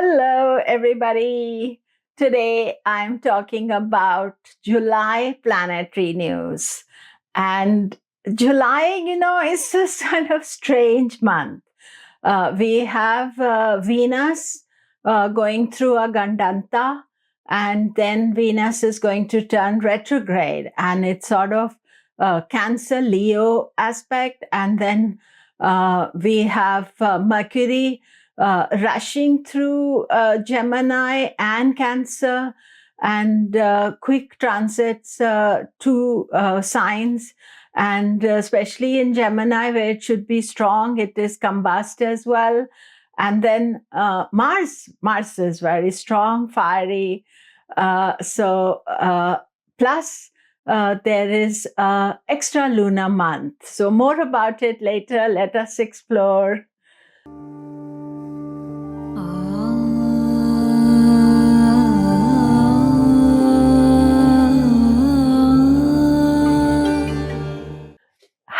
Hello, everybody. Today I'm talking about July planetary news. And July, is this kind of strange month. We have Venus going through a Gandanta, and then Venus is going to turn retrograde, and it's sort of Cancer Leo aspect. And then we have Mercury rushing through Gemini and Cancer, and quick transits to signs. And especially in Gemini, where it should be strong, it is combust as well. And then Mars is very strong, fiery. Plus, there is extra lunar month. So more about it later. Let us explore.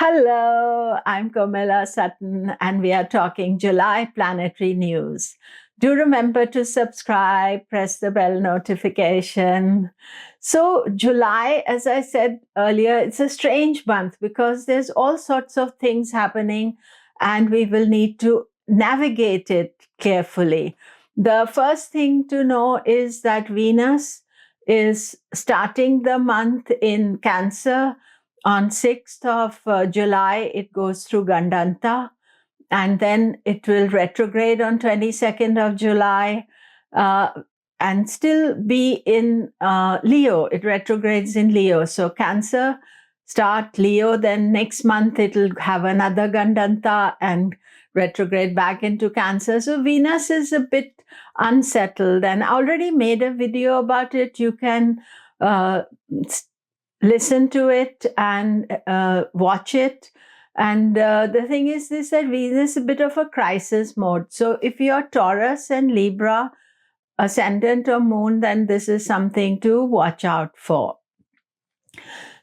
Hello, I'm Komilla Sutton, and we are talking July planetary news. Do remember to subscribe, press the bell notification. So July, as I said earlier, it's a strange month because there's all sorts of things happening, and we will need to navigate it carefully. The first thing to know is that Venus is starting the month in Cancer. On 6th of July, it goes through Gandanta, and then it will retrograde on 22nd of July and still be in Leo. It retrogrades in Leo. So Cancer, start Leo, then next month it'll have another Gandanta and retrograde back into Cancer. So Venus is a bit unsettled, and I already made a video about it. You can listen to it and watch it. And the thing is this, that Venus is a bit of a crisis mode. So if you're Taurus and Libra, ascendant or moon, then this is something to watch out for.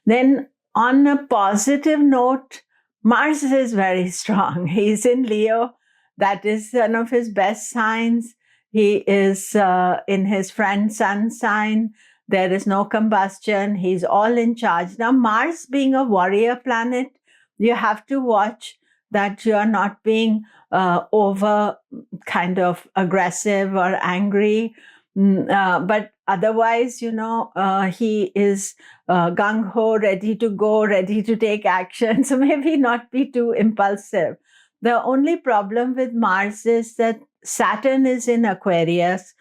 Then on a positive note, Mars is very strong. He's in Leo. That is one of his best signs. He is in his friend Sun sign. There is no combustion. He's all in charge. Now, Mars being a warrior planet, you have to watch that you are not being over kind of aggressive or angry. But otherwise, he is gung-ho, ready to go, ready to take action. So maybe not be too impulsive. The only problem with Mars is that Saturn is in Aquarius,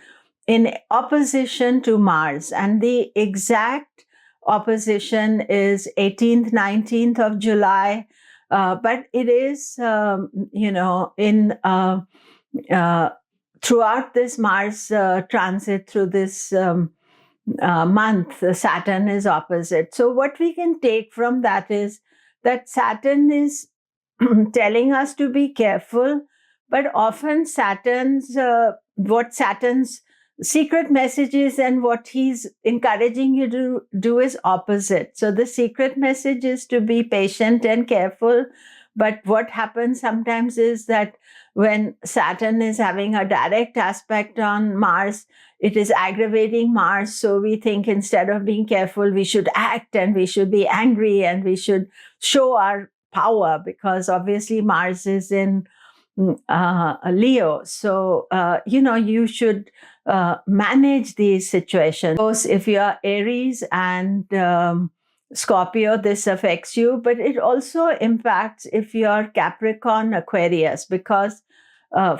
in opposition to Mars, and the exact opposition is 18th, 19th of July, but it is, throughout this Mars transit through this month, Saturn is opposite. So what we can take from that is that Saturn is telling us to be careful, but often Saturn's secret messages and what he's encouraging you to do is opposite. So the secret message is to be patient and careful. But what happens sometimes is that when Saturn is having a direct aspect on Mars, it is aggravating Mars. So we think instead of being careful, we should act and we should be angry and we should show our power, because obviously Mars is in Leo. So, you should manage these situations. If you are Aries and Scorpio, this affects you, but it also impacts if you are Capricorn, Aquarius, because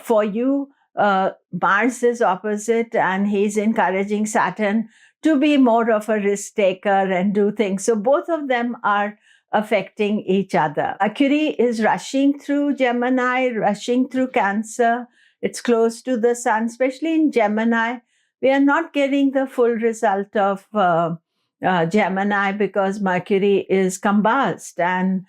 for you, Mars is opposite and he's encouraging Saturn to be more of a risk taker and do things. So both of them are affecting each other. Mercury is rushing through Gemini, rushing through Cancer. It's close to the sun, especially in Gemini. We are not getting the full result of Gemini because Mercury is combust and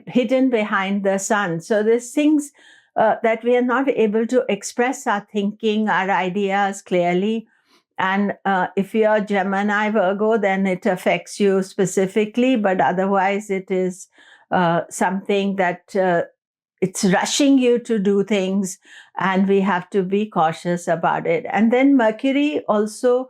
hidden behind the sun. So there's things that we are not able to express our thinking, our ideas clearly. And if you're Gemini, Virgo, then it affects you specifically, but otherwise it is something that it's rushing you to do things, and we have to be cautious about it. And then Mercury also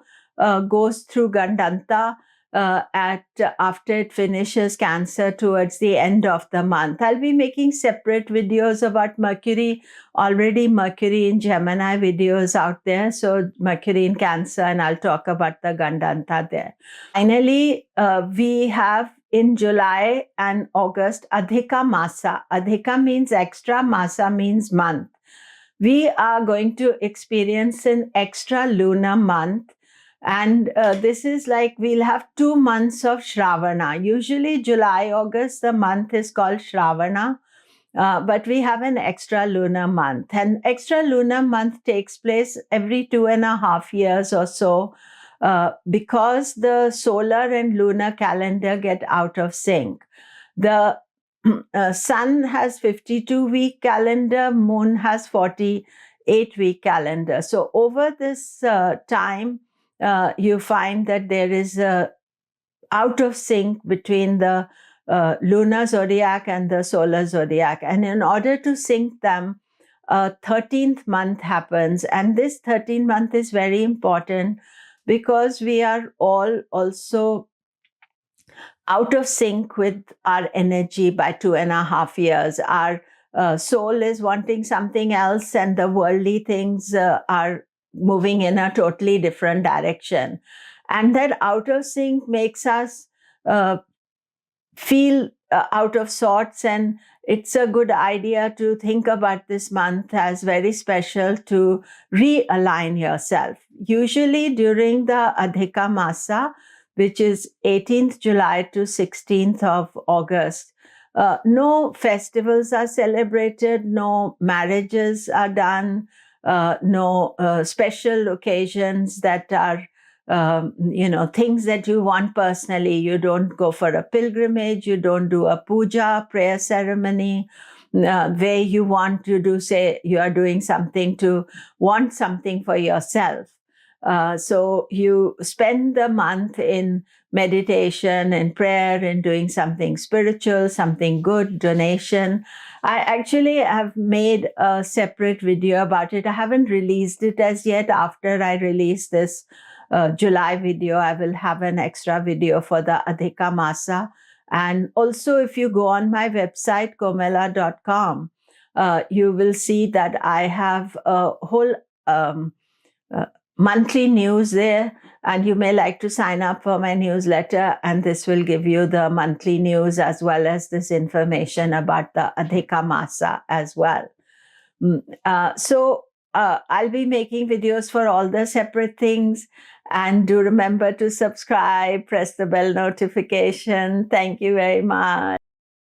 goes through Gandanta after it finishes Cancer towards the end of the month. I'll be making separate videos about Mercury. Already Mercury in Gemini videos out there. So Mercury in Cancer, and I'll talk about the Gandanta there. Finally, we have in July and August, Adhika Masa. Adhika means extra, Masa means month. We are going to experience an extra lunar month. And this is like we'll have 2 months of Shravana. Usually July, August, the month is called Shravana. But we have an extra lunar month. And extra lunar month takes place every 2.5 years or so. Because the solar and lunar calendar get out of sync. The sun has 52-week calendar, moon has 48-week calendar. So over this time, you find that there is a out of sync between the lunar zodiac and the solar zodiac. And in order to sync them, 13th month happens. And this 13th month is very important because we are all also out of sync with our energy by 2.5 years. Our soul is wanting something else, and the worldly things are moving in a totally different direction. And that out of sync makes us feel out of sorts, and it's a good idea to think about this month as very special to realign yourself. Usually during the Adhika Masa, which is 18th July to 16th of August, no festivals are celebrated, no marriages are done, no special occasions that are things that you want personally. You don't go for a pilgrimage, you don't do a puja, prayer ceremony, where you want to do, say, you are doing something to want something for yourself. So you spend the month in meditation and prayer and doing something spiritual, something good, donation. I actually have made a separate video about it. I haven't released it as yet. After I release this July video, I will have an extra video for the Adhika Masa. And also, if you go on my website, komilla.com, you will see that I have a whole monthly news there, and you may like to sign up for my newsletter, and this will give you the monthly news as well as this information about the Adhika Masa as well. So I'll be making videos for all the separate things, and do remember to subscribe, press the bell notification. Thank you very much.